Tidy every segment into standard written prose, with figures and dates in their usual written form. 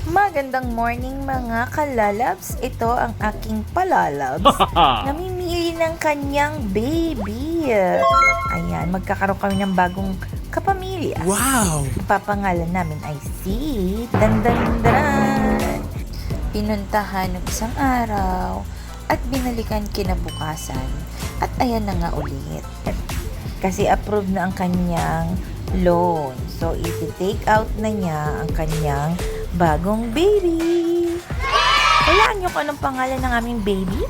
Magandang morning mga kalalabs. Ito ang aking palalabs. Namimili ng kanyang baby. Ayan, magkakaroon kami ng bagong kapamilya. Wow! Papangalan namin ay si Dandandan. Pinuntahan ng isang araw at binalikan kinabukasan. At ayan na nga ulit. Kasi approved na ang kanyang loan. So, iti-take out na niya ang kanyang bagong baby. Walaan niyo kung anong pangalan ng aming baby?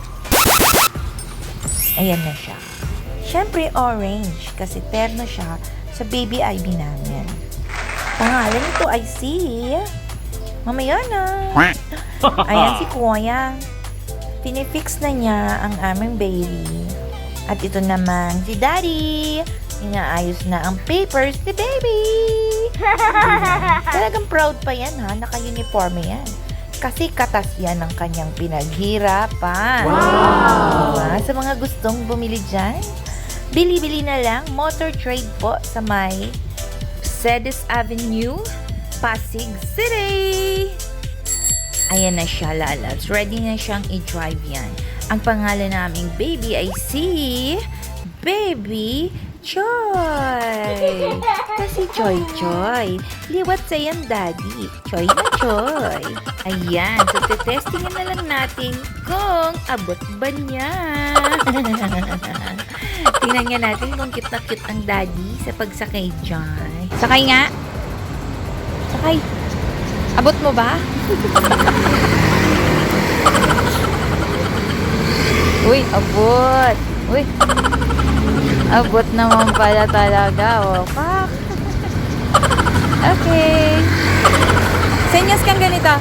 Ayan na siya. Siyempre, orange. Kasi terno siya sa baby Ivy namin. Pangalan nito ay si Mamaya na. Ayan si Kuya. Pinifix na niya ang aming baby. At ito naman si Daddy. Inaayos na ang papers ni baby. Talagang proud pa yan ha. Naka-uniforme yan. Kasi katas yan ng kanyang pinaghirapan. Wow! Diba? Sa mga gustong bumili dyan, bili-bili na lang. Motor Trade po sa may Cedes Avenue, Pasig City. Ayan na siya, lalabs. Ready na siyang i-drive yan. Ang pangalan naming baby ay si Baby Choy. Kasi Choy Choy. Liwat sa yan, Daddy. Choy na Choy. Ayan. So, testingin na lang natin kung abot ba niya. Tingnan nga natin kung cute na cute ang Daddy sa pagsakay dyan. Sakay nga. Sakay. Abot mo ba? Uy, abot. Uy. Abot naman pala talaga. Oh, pak. Okay. Senyas kang ganito.